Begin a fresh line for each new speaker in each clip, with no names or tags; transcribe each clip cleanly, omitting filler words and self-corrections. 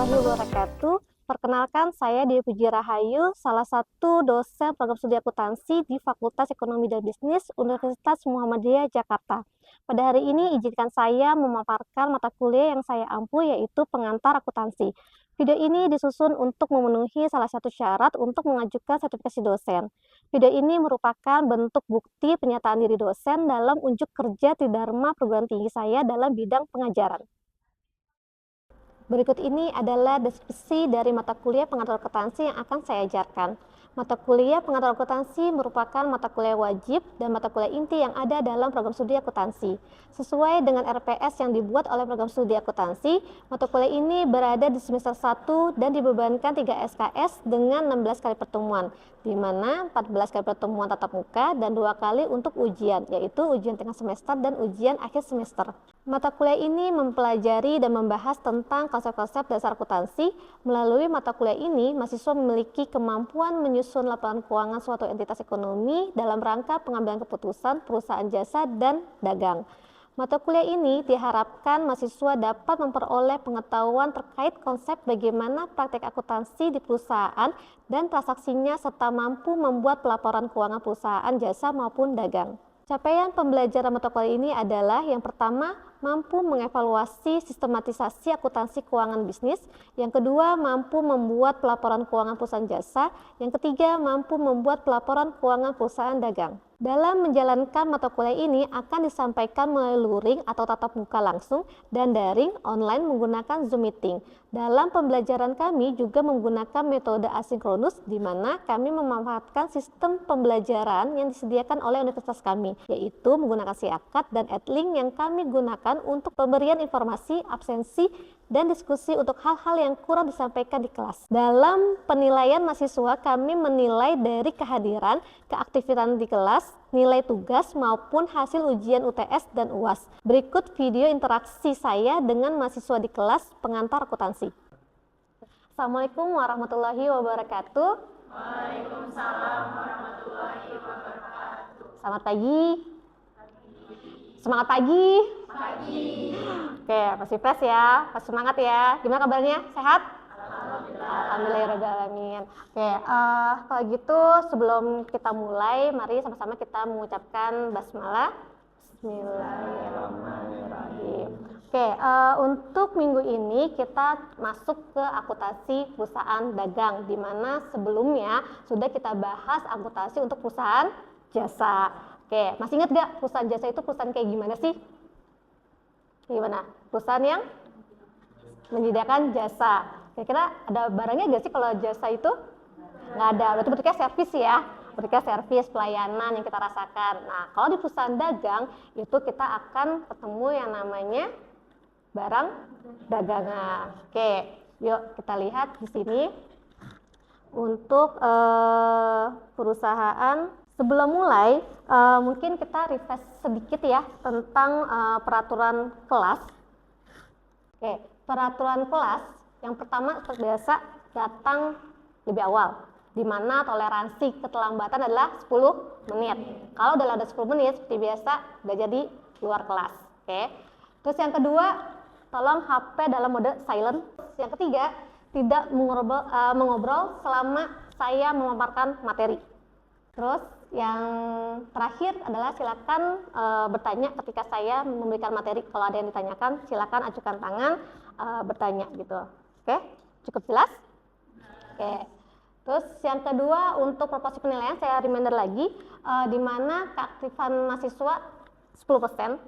warahmatullahi wabarakatuh. Perkenalkan, saya Dewi Puji Rahayu, salah satu dosen program studi akuntansi di Fakultas Ekonomi dan Bisnis Universitas Muhammadiyah Jakarta. Pada hari ini, izinkan saya memaparkan mata kuliah yang saya ampu, yaitu pengantar akuntansi. Video ini disusun untuk memenuhi salah satu syarat untuk mengajukan sertifikasi dosen. Video ini merupakan bentuk bukti penyataan diri dosen dalam unjuk kerja Tridharma perguruan tinggi saya dalam bidang pengajaran. Berikut ini adalah deskripsi dari mata kuliah pengantar akuntansi yang akan saya ajarkan. Mata kuliah pengantar akuntansi merupakan mata kuliah wajib dan mata kuliah inti yang ada dalam program studi akuntansi. Sesuai dengan RPS yang dibuat oleh program studi akuntansi, mata kuliah ini berada di semester 1 dan dibebankan 3 SKS dengan 16 kali pertemuan, di mana 14 kali pertemuan tatap muka dan 2 kali untuk ujian, yaitu ujian tengah semester dan ujian akhir semester. Mata kuliah ini mempelajari dan membahas tentang konsep-konsep dasar akuntansi. Melalui mata kuliah ini, mahasiswa memiliki kemampuan menyusun laporan keuangan suatu entitas ekonomi dalam rangka pengambilan keputusan perusahaan jasa dan dagang. Mata kuliah ini diharapkan mahasiswa dapat memperoleh pengetahuan terkait konsep bagaimana praktek akuntansi di perusahaan dan transaksinya serta mampu membuat pelaporan keuangan perusahaan jasa maupun dagang. Capaian pembelajaran mata kuliah ini adalah yang pertama, mampu mengevaluasi sistematisasi akuntansi keuangan bisnis. Yang kedua, mampu membuat pelaporan keuangan perusahaan jasa. Yang ketiga, mampu membuat pelaporan keuangan perusahaan dagang. Dalam menjalankan mata kuliah ini akan disampaikan melalui luring atau tatap muka langsung dan daring online menggunakan Zoom Meeting. Dalam pembelajaran kami juga menggunakan metode asinkronus di mana kami memanfaatkan sistem pembelajaran yang disediakan oleh universitas kami, yaitu menggunakan Siakat dan Edlink yang kami gunakan untuk pemberian informasi, absensi, dan diskusi untuk hal-hal yang kurang disampaikan di kelas. Dalam penilaian mahasiswa, kami menilai dari kehadiran, keaktifan di kelas, nilai tugas maupun hasil ujian UTS dan UAS. Berikut video interaksi saya dengan mahasiswa di kelas pengantar akuntansi. Assalamualaikum warahmatullahi wabarakatuh.
Waalaikumsalam warahmatullahi wabarakatuh.
Selamat pagi. Semangat pagi.
Pagi.
Oke, masih fresh ya, masih semangat ya. Gimana kabarnya? Sehat?
Alhamdulillah.
Alhamdulillahirrahmanirrahim. Oke, kalau gitu sebelum kita mulai, mari sama-sama kita mengucapkan basmalah. Bismillahirrahmanirrahim. Oke, untuk minggu ini kita masuk ke akuntansi perusahaan dagang, di mana sebelumnya sudah kita bahas akuntansi untuk perusahaan jasa. Oke, masih ingat gak perusahaan jasa itu perusahaan kayak gimana sih? Gimana? Perusahaan yang menyediakan jasa. Kira-kira ada barangnya gak sih kalau jasa itu? Nggak ada, berarti bentuknya servis ya. Bentuknya servis, pelayanan yang kita rasakan. Nah, kalau di perusahaan dagang, itu kita akan ketemu yang namanya barang dagangan. Oke, yuk kita lihat di sini. Untuk perusahaan, sebelum mulai, mungkin kita refresh sedikit ya tentang peraturan kelas. Oke, peraturan kelas yang pertama seperti biasa datang lebih awal, di mana toleransi keterlambatan adalah 10 menit. Kalau udah ada 10 menit, seperti biasa udah jadi luar kelas. Oke. Terus yang kedua, tolong HP dalam mode silent. Yang ketiga, tidak mengobrol selama saya memaparkan materi. Terus yang terakhir adalah silakan bertanya ketika saya memberikan materi. Kalau ada yang ditanyakan, silakan ajukan tangan bertanya gitu. Oke, cukup jelas? Oke. Terus yang kedua, untuk proporsi penilaian saya reminder lagi, di mana keaktifan mahasiswa 10%,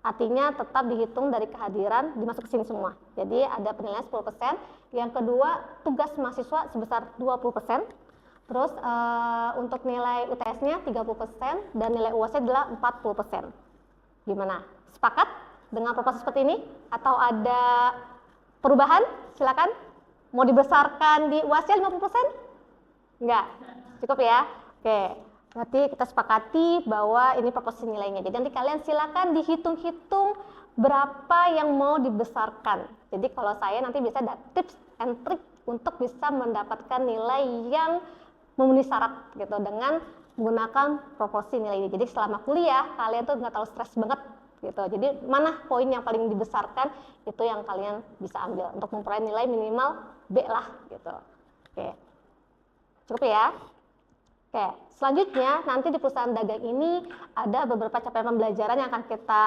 artinya tetap dihitung dari kehadiran dimasuk ke sini semua. Jadi ada penilaian 10%. Yang kedua, tugas mahasiswa sebesar 20%. Terus untuk nilai UTS-nya 30% dan nilai UAS-nya adalah 40%. Gimana? Sepakat dengan proporsi seperti ini? Atau ada perubahan? Silakan. Mau dibesarkan di UAS-nya 50%? Enggak. Cukup ya? Oke. Berarti kita sepakati bahwa ini proporsi nilainya. Jadi nanti kalian silakan dihitung-hitung berapa yang mau dibesarkan. Jadi kalau saya nanti bisa ada tips and trick untuk bisa mendapatkan nilai yang memenuhi syarat gitu dengan menggunakan proporsi nilai ini. Jadi selama kuliah kalian tuh nggak terlalu stres banget gitu. Jadi mana poin yang paling dibesarkan itu yang kalian bisa ambil untuk memperoleh nilai minimal B lah gitu. Oke. Cukup ya? Oke, selanjutnya nanti di perusahaan dagang ini ada beberapa capaian pembelajaran yang akan kita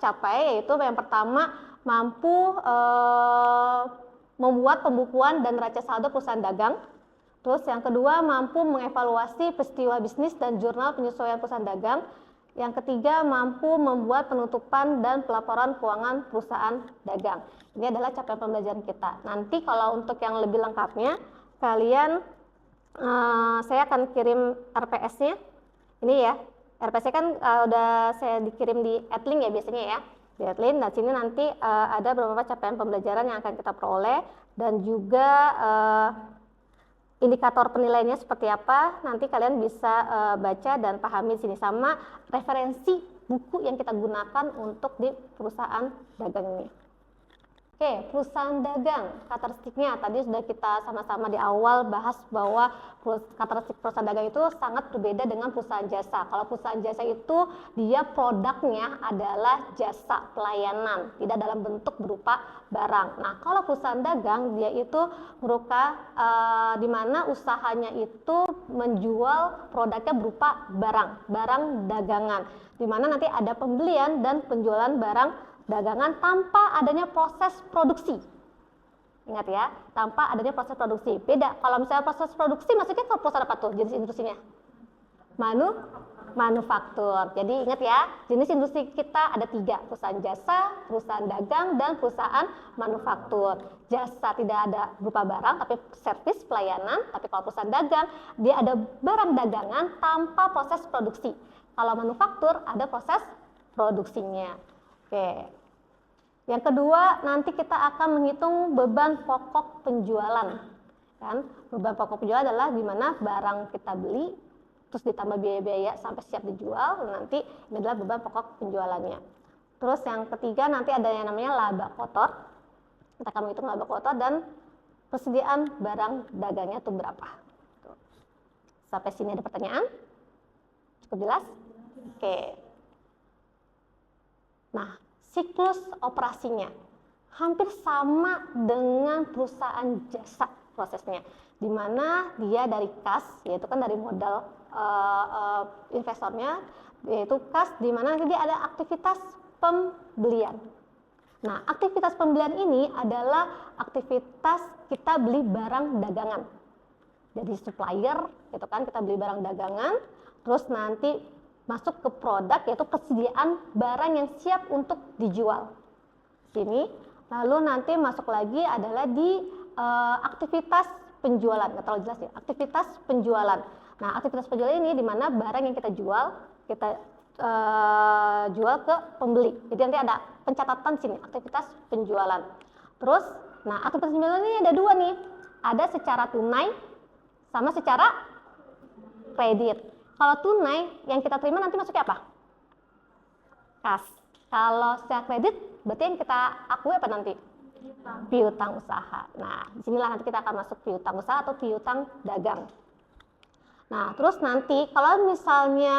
capai, yaitu yang pertama mampu membuat pembukuan dan neraca saldo perusahaan dagang. Terus yang kedua mampu mengevaluasi peristiwa bisnis dan jurnal penyesuaian perusahaan dagang. Yang ketiga mampu membuat penutupan dan pelaporan keuangan perusahaan dagang. Ini adalah capaian pembelajaran kita. Nanti kalau untuk yang lebih lengkapnya kalian saya akan kirim RPS-nya. Ini ya, RPS-nya kan udah saya dikirim di Adlink ya biasanya ya. Di Adlink, dan sini nanti ada beberapa capaian pembelajaran yang akan kita peroleh dan juga indikator penilaiannya seperti apa. Nanti kalian bisa baca dan pahami sini, sama referensi buku yang kita gunakan untuk di perusahaan dagang ini. Oke, perusahaan dagang, karakteristiknya tadi sudah kita sama-sama di awal bahas bahwa karakteristik perusahaan dagang itu sangat berbeda dengan perusahaan jasa. Kalau perusahaan jasa itu dia produknya adalah jasa pelayanan, tidak dalam bentuk berupa barang. Nah, kalau perusahaan dagang dia itu berupa di mana usahanya itu menjual produknya berupa barang dagangan, di mana nanti ada pembelian dan penjualan barang dagangan tanpa adanya proses produksi. Ingat ya, tanpa adanya proses produksi. Beda, kalau misalnya proses produksi maksudnya ke perusahaan apa tuh jenis industrinya? Manufaktur. Jadi ingat ya, jenis industri kita ada 3, perusahaan jasa, perusahaan dagang, dan perusahaan manufaktur. Jasa tidak ada berupa barang, tapi servis pelayanan. Tapi kalau perusahaan dagang, dia ada barang dagangan tanpa proses produksi. Kalau manufaktur ada proses produksinya. Oke. Yang kedua, nanti kita akan menghitung beban pokok penjualan. Kan? Beban pokok penjualan adalah di mana barang kita beli, terus ditambah biaya-biaya sampai siap dijual, nanti ini adalah beban pokok penjualannya. Terus yang ketiga, nanti ada yang namanya laba kotor. Kita akan menghitung laba kotor dan persediaan barang dagangnya itu berapa. Sampai sini ada pertanyaan? Cukup jelas? Oke. Nah, siklus operasinya hampir sama dengan perusahaan jasa prosesnya, di mana dia dari kas, yaitu kan dari modal investornya, yaitu kas, di mana nanti dia ada aktivitas pembelian. Nah, aktivitas pembelian ini adalah aktivitas kita beli barang dagangan. Jadi supplier, gitu kan, kita beli barang dagangan, terus nanti masuk ke produk, yaitu kesediaan barang yang siap untuk dijual. Sini, lalu nanti masuk lagi adalah di aktivitas penjualan, nggak terlalu jelas ya, aktivitas penjualan. Nah, aktivitas penjualan ini di mana barang yang kita jual, kita jual ke pembeli. Jadi nanti ada pencatatan sini, aktivitas penjualan. Terus, nah aktivitas penjualan ini ada 2 nih, ada secara tunai sama secara kredit. Kalau tunai yang kita terima nanti masuknya apa? Kas. Kalau secara kredit berarti yang kita akui apa nanti? Piutang usaha. Nah, disinilah nanti kita akan masuk piutang usaha atau piutang dagang. Nah, terus nanti kalau misalnya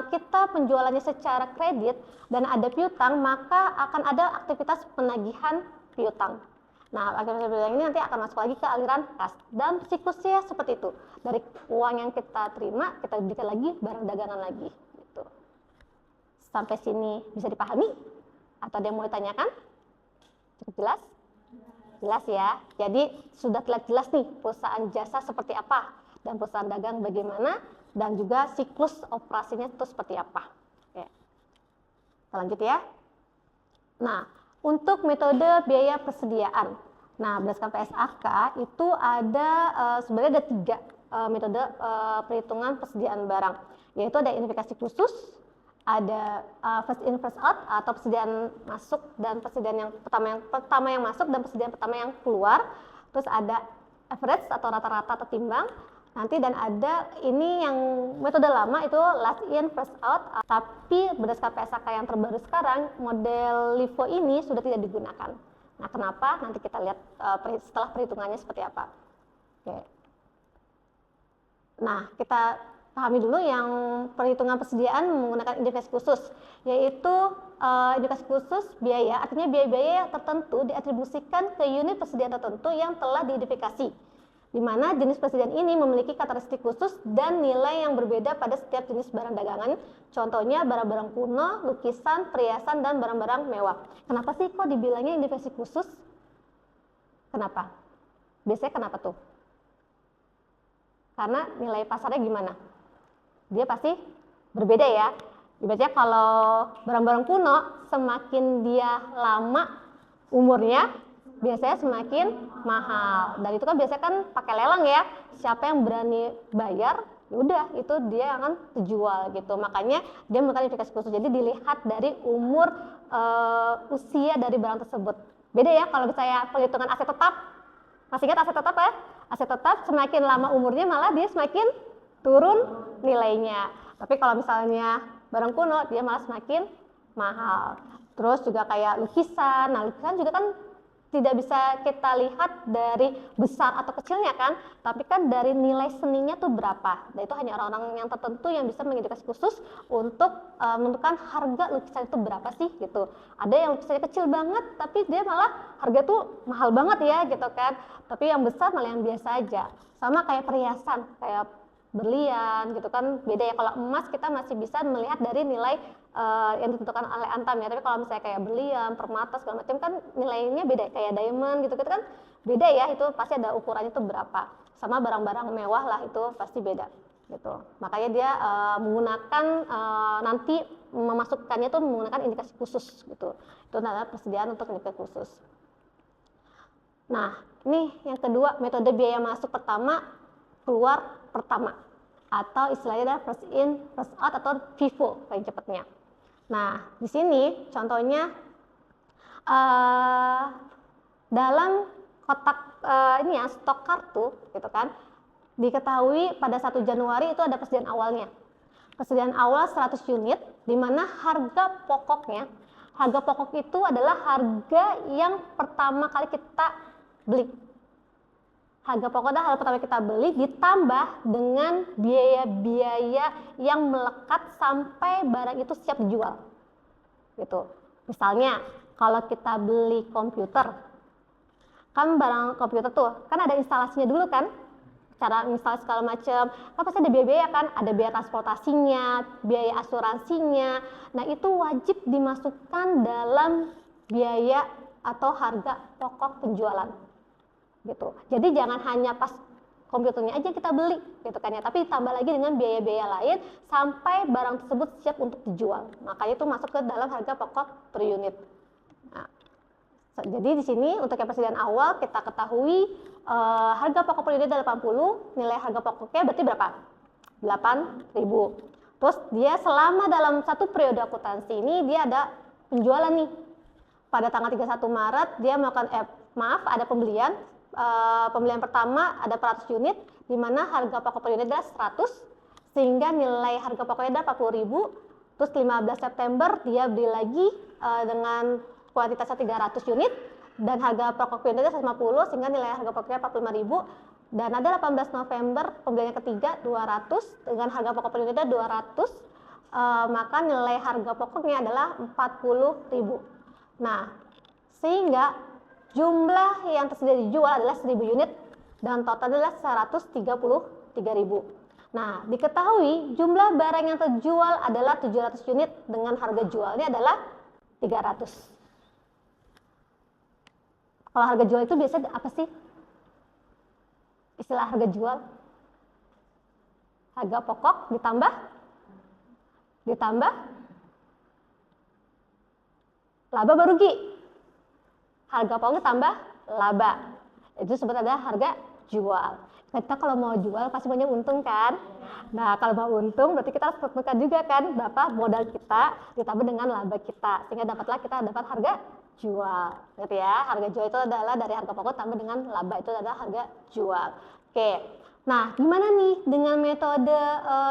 kita penjualannya secara kredit dan ada piutang, maka akan ada aktivitas penagihan piutang. Nah, aktivitas piutang ini nanti akan masuk lagi ke aliran kas. Dan siklusnya seperti itu. Dari uang yang kita terima, kita berikan lagi barang dagangan lagi. Gitu. Sampai sini bisa dipahami? Atau ada yang mau ditanyakan? Cukup jelas? Jelas ya. Jadi sudah terlihat jelas nih perusahaan jasa seperti apa dan perusahaan dagang bagaimana, dan juga siklus operasinya itu seperti apa. Oke. Kita lanjut ya. Nah, untuk metode biaya persediaan. Nah, berdasarkan PSAK itu ada sebenarnya ada 3 metode perhitungan persediaan barang, yaitu ada identifikasi khusus, ada first in first out atau persediaan masuk dan persediaan yang pertama yang masuk dan persediaan pertama yang keluar. Terus ada average atau rata-rata atau timbang. Nanti dan ada ini yang metode lama itu last in first out, tapi berdasarkan PSAK yang terbaru sekarang model LIFO ini sudah tidak digunakan. Nah, kenapa? Nanti kita lihat setelah perhitungannya seperti apa. Oke. Nah, kita pahami dulu yang perhitungan persediaan menggunakan indikasi khusus, yaitu indikasi khusus biaya, artinya biaya-biaya tertentu diatribusikan ke unit persediaan tertentu yang telah diidentifikasi, di mana jenis persediaan ini memiliki karakteristik khusus dan nilai yang berbeda pada setiap jenis barang dagangan. Contohnya barang-barang kuno, lukisan, perhiasan, dan barang-barang mewah. Kenapa sih kok dibilangnya indikasi khusus? Kenapa? Biasanya kenapa tuh? Karena nilai pasarnya gimana? Dia pasti berbeda ya. Ibaratnya kalau barang-barang kuno, semakin dia lama umurnya, biasanya semakin mahal. Dan itu kan biasanya kan pakai lelang ya. Siapa yang berani bayar, udah itu dia akan terjual gitu. Makanya dia menggunakan indikasi khusus. Jadi dilihat dari umur usia dari barang tersebut. Beda ya kalau misalnya perhitungan aset tetap. Masih ingat aset tetap ya? Aset tetap semakin lama umurnya malah dia semakin turun nilainya. Tapi kalau misalnya barang kuno dia malah semakin mahal. Terus juga kayak lukisan. Nah, lukisan juga kan tidak bisa kita lihat dari besar atau kecilnya kan, tapi kan dari nilai seninya tuh berapa. Dan itu hanya orang-orang yang tertentu yang bisa mengindikasi khusus untuk menentukan harga lukisan itu berapa sih gitu. Ada yang lukisannya kecil banget, tapi dia malah harga tuh mahal banget ya gitu kan. Tapi yang besar malah yang biasa aja. Sama kayak perhiasan, kayak berlian gitu kan, beda ya. Kalau emas kita masih bisa melihat dari nilai yang ditentukan oleh Antam ya, tapi kalau misalnya kayak berlian, permata segala macam kan nilainya beda, kayak diamond gitu kan beda ya, itu pasti ada ukurannya tuh berapa. Sama barang-barang mewah lah itu pasti beda gitu. Makanya dia menggunakan nanti memasukkannya tuh menggunakan indikasi khusus gitu. Itu adalah persediaan untuk indikasi khusus. Nah, ini yang kedua, metode biaya masuk pertama keluar pertama, atau istilahnya adalah first in first out atau FIFO paling cepatnya. Nah, di sini contohnya dalam kotak ini ya, stok kartu gitu kan, diketahui pada 1 Januari itu ada persediaan awalnya. Persediaan awal 100 unit, di mana harga pokok itu adalah harga yang pertama kali kita beli. Harga pokok adalah harga pertama kita beli ditambah dengan biaya-biaya yang melekat sampai barang itu siap dijual. Gitu. Misalnya kalau kita beli komputer, kan barang komputer tuh kan ada instalasinya dulu kan, cara instalasi segala macam, kan pasti ada biaya-biaya kan, ada biaya transportasinya, biaya asuransinya. Nah itu wajib dimasukkan dalam biaya atau harga pokok penjualan. Gitu. Jadi jangan hanya pas komputernya aja kita beli gitu kan ya, tapi ditambah lagi dengan biaya-biaya lain sampai barang tersebut siap untuk dijual. Makanya itu masuk ke dalam harga pokok per unit. Nah, jadi di sini untuk yang persediaan awal kita ketahui harga pokok per unit adalah 80, nilai harga pokoknya berarti berapa? 8.000. Terus dia selama dalam satu periode akuntansi ini dia ada penjualan nih. Pada tanggal 31 Maret dia melakukan ada pembelian. Pembelian pertama ada 400 unit, di mana harga pokok per unit adalah 100, sehingga nilai harga pokoknya adalah 40.000. Terus 15 September dia beli lagi dengan kuantitasnya 300 unit, dan harga pokok per unit adalah 150, sehingga nilai harga pokoknya 45.000. Dan ada 18 November pembelian ketiga 200, dengan harga pokok per unitnya 200, maka nilai harga pokoknya adalah 40.000. Nah, sehingga jumlah yang tersedia dijual adalah 1.000 unit dan total adalah 133.000. Nah, diketahui jumlah barang yang terjual adalah 700 unit dengan harga jualnya adalah 300. Kalau harga jual itu biasanya apa sih? Istilah harga jual? Harga pokok ditambah laba baru rugi. Harga pokoknya tambah laba. Itu sebut adalah harga jual. Kita kalau mau jual pasti punya untung kan? Nah, kalau mau untung berarti kita harus tentukan juga kan berapa modal kita ditambah dengan laba kita, sehingga kita dapat harga jual. Gitu ya. Harga jual itu adalah dari harga pokok tambah dengan laba, itu adalah harga jual. Oke. Nah, gimana nih dengan metode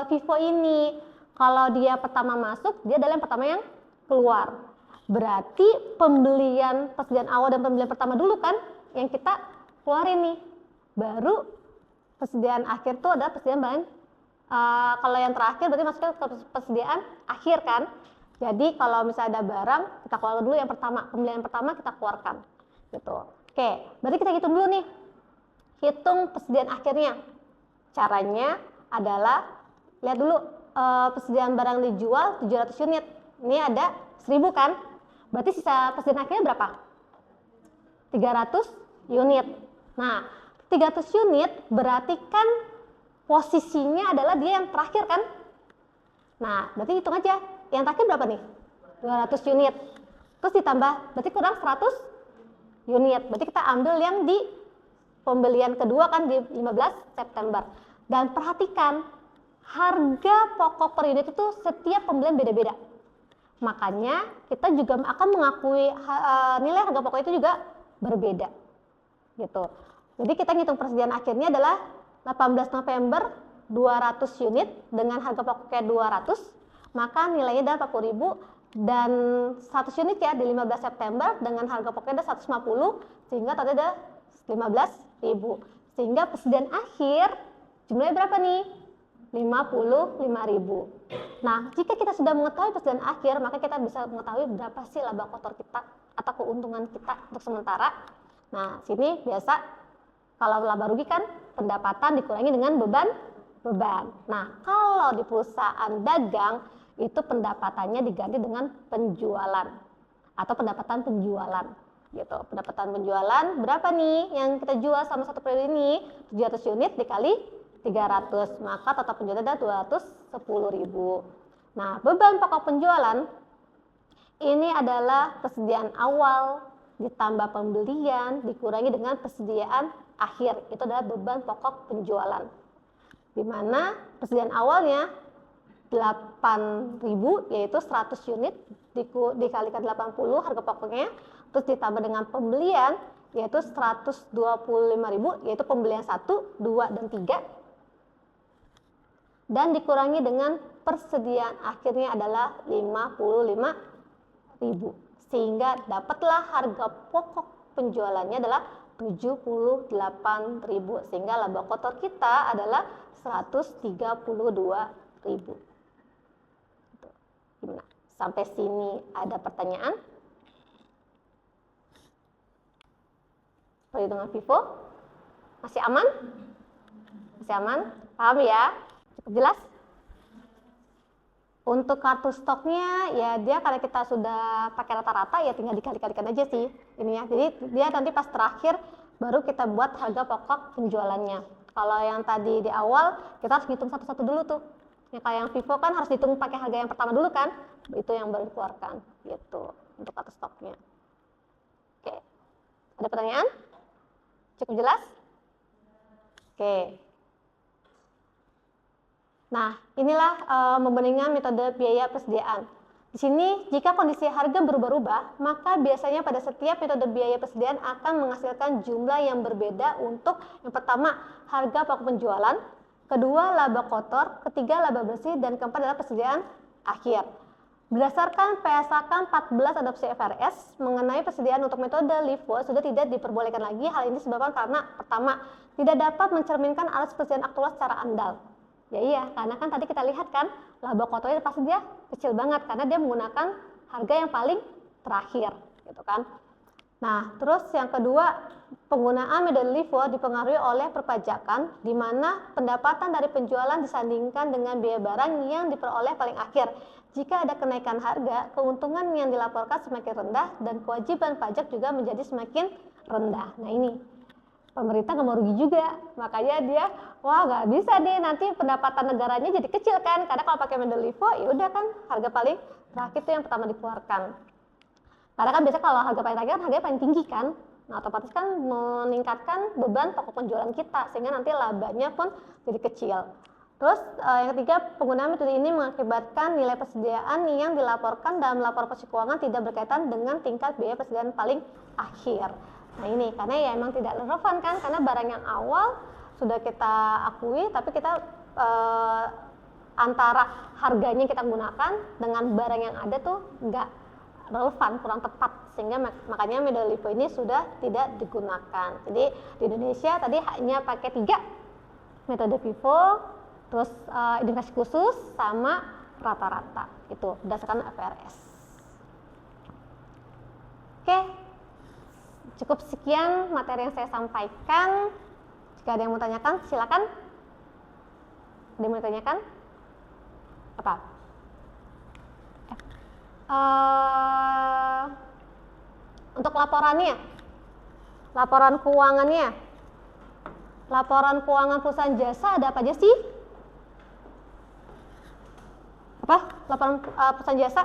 FIFO ini? Kalau dia pertama masuk, dia adalah yang pertama yang keluar. Berarti pembelian persediaan awal dan pembelian pertama dulu kan yang kita keluarin nih. Baru persediaan akhir tuh adalah persediaan barang Kalau yang terakhir berarti maksudnya persediaan akhir kan. Jadi kalau misalnya ada barang, kita keluarkan dulu yang pertama, pembelian pertama kita keluarkan. Gitu. Oke, berarti kita hitung dulu nih. Hitung persediaan akhirnya. Caranya adalah lihat dulu persediaan barang dijual 700 unit. Ini ada 1000 kan? Berarti sisa persediaan akhirnya berapa? 300 unit. Nah, 300 unit berarti kan posisinya adalah dia yang terakhir kan? Nah, berarti hitung aja. Yang terakhir berapa nih? 200 unit. Terus ditambah, berarti kurang 100 unit. Berarti kita ambil yang di pembelian kedua kan di 15 September. Dan perhatikan, harga pokok per unit itu setiap pembelian beda-beda. Makanya kita juga akan mengakui nilai harga pokok itu juga berbeda. Gitu. Jadi kita ngitung persediaan akhirnya adalah 18 November 200 unit dengan harga pokoknya 200, maka nilainya adalah 40.000 dan 100 unit ya di 15 September dengan harga pokoknya ada 150 sehingga tadi ada 15.000. Sehingga persediaan akhir jumlahnya berapa nih? 55.000. Nah, jika kita sudah mengetahui persediaan akhir, maka kita bisa mengetahui berapa sih laba kotor kita atau keuntungan kita untuk sementara. Nah, sini biasa kalau laba rugi kan pendapatan dikurangi dengan beban. Nah, kalau di perusahaan dagang itu pendapatannya diganti dengan penjualan atau pendapatan penjualan gitu. Pendapatan penjualan berapa nih yang kita jual sama satu periode ini? 700 unit dikali 300, maka total penjualan ada 210.000. Nah, beban pokok penjualan ini adalah persediaan awal ditambah pembelian dikurangi dengan persediaan akhir. Itu adalah beban pokok penjualan. Di mana persediaan awalnya 8.000 yaitu 100 unit dikalikan 80 harga pokoknya, terus ditambah dengan pembelian yaitu 125.000 yaitu pembelian 1, 2 dan 3 dan dikurangi dengan persediaan akhirnya adalah 55.000 sehingga dapatlah harga pokok penjualannya adalah 78.000 sehingga laba kotor kita adalah 132.000. Gimana? Sampai sini ada pertanyaan? Perhitungan FIFO masih aman? Masih aman? Paham ya? Cukup jelas? Untuk kartu stoknya ya dia karena kita sudah pakai rata-rata ya tinggal dikali-kalikan aja sih ini ya. Jadi dia nanti pas terakhir baru kita buat harga pokok penjualannya. Kalau yang tadi di awal kita harus hitung satu-satu dulu tuh. Ya kayak yang FIFO kan harus dihitung pakai harga yang pertama dulu kan. Itu yang baru dikeluarkan gitu untuk kartu stoknya. Oke. Ada pertanyaan? Cukup jelas? Oke. Nah, inilah membandingkan metode biaya persediaan. Di sini, jika kondisi harga berubah-ubah, maka biasanya pada setiap metode biaya persediaan akan menghasilkan jumlah yang berbeda untuk yang pertama, harga pokok penjualan, kedua, laba kotor, ketiga, laba bersih, dan keempat adalah persediaan akhir. Berdasarkan PSAK 14 adopsi FRS mengenai persediaan untuk metode LIFO sudah tidak diperbolehkan lagi. Hal ini disebabkan karena pertama, tidak dapat mencerminkan alat persediaan aktual secara andal. Ya iya, karena kan tadi kita lihat kan laba kotornya pasti dia kecil banget karena dia menggunakan harga yang paling terakhir, gitu kan. Nah, terus yang kedua, penggunaan metode LIFO dipengaruhi oleh perpajakan di mana pendapatan dari penjualan disandingkan dengan biaya barang yang diperoleh paling akhir. Jika ada kenaikan harga, keuntungan yang dilaporkan semakin rendah dan kewajiban pajak juga menjadi semakin rendah. Nah, ini pemerintah nggak mau rugi juga, makanya dia wah nggak bisa deh nanti pendapatan negaranya jadi kecil kan, karena kalau pakai metode LIFO ya udah kan harga paling terakhir itu yang pertama dikeluarkan. Karena kan biasanya kalau harga paling terakhir harganya paling tinggi kan, nah otomatis kan meningkatkan beban pokok penjualan kita sehingga nanti labanya pun jadi kecil. Terus yang ketiga, penggunaan metode ini mengakibatkan nilai persediaan yang dilaporkan dalam laporan posisi keuangan tidak berkaitan dengan tingkat biaya persediaan paling akhir. Nah ini karena ya emang tidak relevan kan, karena barang yang awal sudah kita akui tapi kita antara harganya kita gunakan dengan barang yang ada tuh nggak relevan, kurang tepat sehingga makanya metode LIFO ini sudah tidak digunakan. Jadi di Indonesia tadi hanya pakai 3 metode FIFO, terus indikasi khusus sama rata-rata, itu berdasarkan FRS. Oke, cukup sekian materi yang saya sampaikan. Jika ada yang mau tanyakan, silakan. Ada yang mau ditanyakan? Apa? Untuk laporannya, laporan keuangannya, laporan keuangan perusahaan jasa ada apa aja sih? Apa? Laporan perusahaan jasa?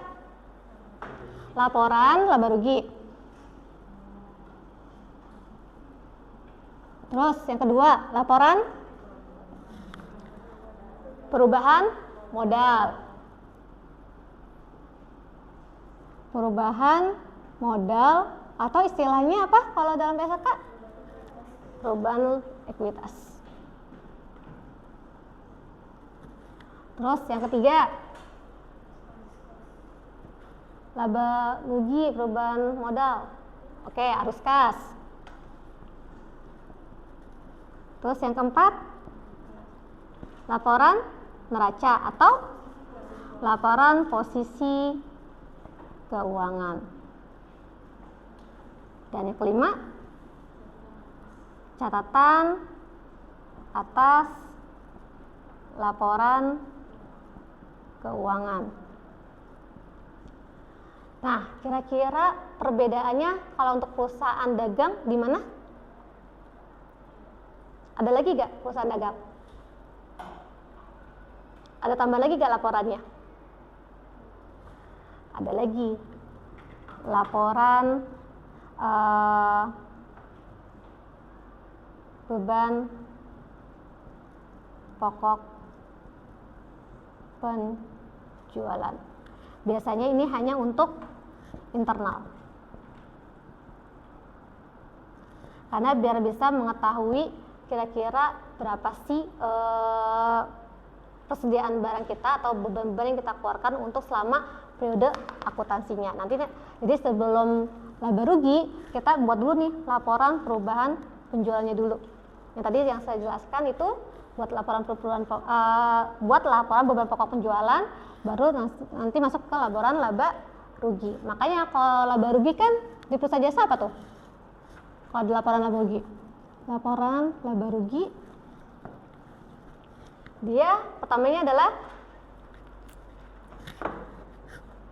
Laporan laba rugi. Terus yang kedua, laporan perubahan modal. Perubahan modal atau istilahnya apa kalau dalam PSK? Perubahan ekuitas. Terus yang ketiga, laba rugi perubahan modal. Oke, arus kas. Terus yang keempat, laporan neraca atau laporan posisi keuangan. Dan yang kelima, catatan atas laporan keuangan. Nah, kira-kira perbedaannya kalau untuk perusahaan dagang di mana? Ada lagi gak perusahaan dagang? Ada tambah lagi gak laporannya? Ada lagi. Laporan beban pokok penjualan. Biasanya ini hanya untuk internal. Karena biar bisa mengetahui kira-kira berapa sih persediaan barang kita atau beban-beban yang kita keluarkan untuk selama periode akuntansinya. Nanti jadi sebelum laba rugi kita buat dulu nih laporan perubahan penjualannya dulu. Yang tadi yang saya jelaskan itu buat laporan beban pokok penjualan, baru nanti masuk ke laporan laba rugi. Makanya kalau laba rugi kan di perusahaan jasa apa tuh? Kalau di laporan laba rugi, laporan laba rugi dia pertamanya adalah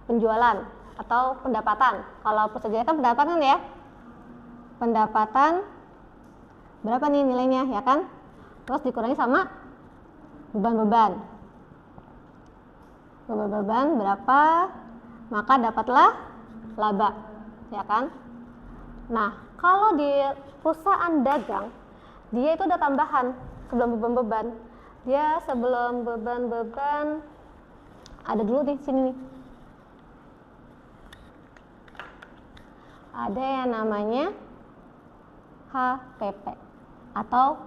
penjualan atau pendapatan. Kalau perusahaan jasa kan pendapatan ya, pendapatan berapa nih nilainya ya kan, terus dikurangi sama beban-beban berapa, maka dapatlah laba ya kan. Nah, kalau di perusahaan dagang dia itu ada tambahan sebelum beban-beban. Dia sebelum beban-beban ada dulu di sini nih. Ada yang namanya HPP atau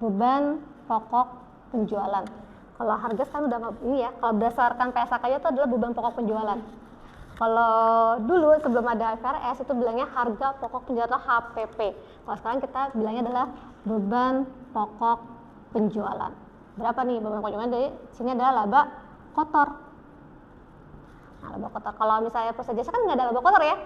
beban pokok penjualan. Kalau harga kan udah ini ya, kalau berdasarkan PSK-nya itu adalah beban pokok penjualan. Kalau dulu sebelum ada FRS itu bilangnya harga pokok penjualan atau HPP. Kalau sekarang kita bilangnya adalah beban pokok penjualan. Berapa nih beban pokok penjualan? Dari sini adalah laba kotor. Nah, laba kotor. Kalau misalnya perusahaan jasa kan nggak ada laba kotor ya,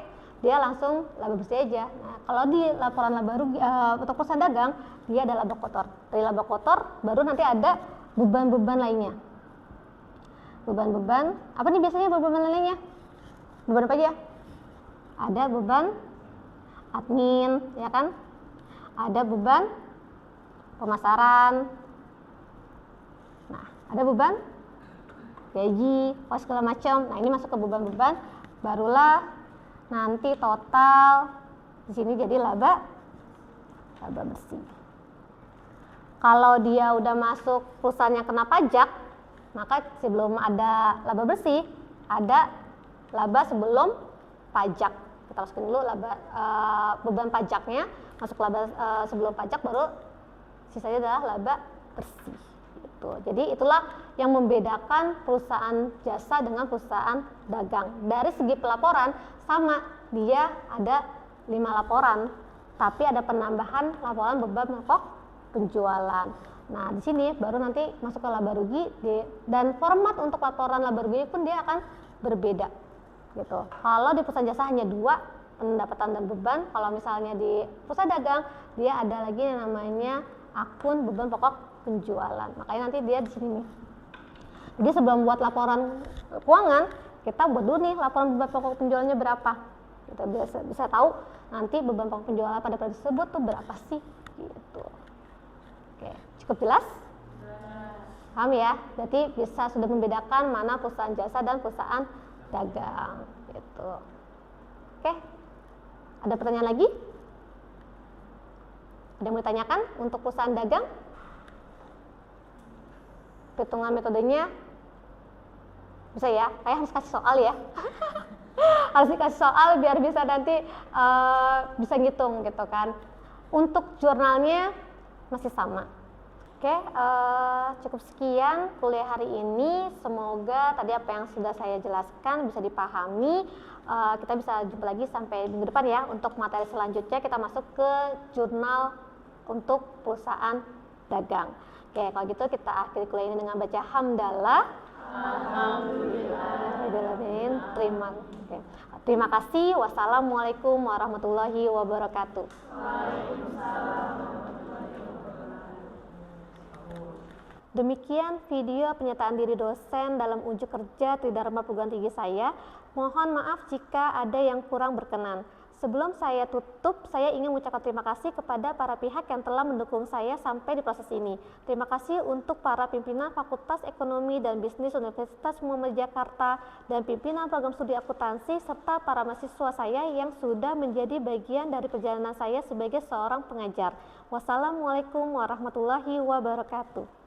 dia langsung laba bersih aja. Nah, kalau di laporan laba rugi untuk perusahaan dagang dia ada laba kotor. Dari laba kotor baru nanti ada beban-beban lainnya. Beban-beban apa nih biasanya beban-beban lainnya? Beban apa aja? Ada beban admin, ya kan? Ada beban pemasaran. Nah, ada beban gaji, segala macam. Nah, ini masuk ke beban-beban, barulah nanti total di sini jadi laba bersih. Kalau dia udah masuk perusahaan yang kena pajak, maka sebelum ada laba bersih, ada laba sebelum pajak. Kita masukin dulu laba beban pajaknya, masuk laba sebelum pajak, baru sisanya adalah laba bersih. Gitu. Jadi itulah yang membedakan perusahaan jasa dengan perusahaan dagang. Dari segi pelaporan sama, dia ada 5 laporan, tapi ada penambahan laporan beban pokok penjualan. Nah, di sini baru nanti masuk ke laba rugi dan format untuk laporan laba rugi pun dia akan berbeda gitu. Kalau di perusahaan jasa hanya 2, pendapatan dan beban. Kalau misalnya di perusahaan dagang dia ada lagi yang namanya akun beban pokok penjualan. Makanya nanti dia di sini nih. Jadi sebelum buat laporan keuangan, kita buat dulu nih laporan beban pokok penjualannya berapa. Kita bisa tahu nanti beban pokok penjualan pada periode tersebut tuh berapa sih gitu. Oke, cukup jelas? Paham ya? Berarti bisa sudah membedakan mana perusahaan jasa dan perusahaan dagang gitu. Oke. Ada pertanyaan lagi? Ada yang mau ditanyakan untuk perusahaan dagang? Perhitungan metodenya bisa ya? Saya harus kasih soal ya. Harus dikasih soal biar bisa nanti bisa ngitung gitu kan. Untuk jurnalnya masih sama. Oke, cukup sekian kuliah hari ini. Semoga tadi apa yang sudah saya jelaskan bisa dipahami. Kita bisa jumpa lagi sampai minggu depan ya. Untuk materi selanjutnya kita masuk ke jurnal untuk perusahaan dagang. Oke, kalau gitu kita akhiri kuliah ini dengan baca hamdalah. Alhamdulillah. Terima kasih. Wassalamualaikum warahmatullahi wabarakatuh. Demikian video pernyataan diri dosen dalam unjuk kerja Tridharma Perguruan Tinggi saya. Mohon maaf jika ada yang kurang berkenan. Sebelum saya tutup, saya ingin mengucapkan terima kasih kepada para pihak yang telah mendukung saya sampai di proses ini. Terima kasih untuk para pimpinan Fakultas Ekonomi dan Bisnis Universitas Muhammadiyah Jakarta dan pimpinan program studi akuntansi serta para mahasiswa saya yang sudah menjadi bagian dari perjalanan saya sebagai seorang pengajar. Wassalamualaikum warahmatullahi wabarakatuh.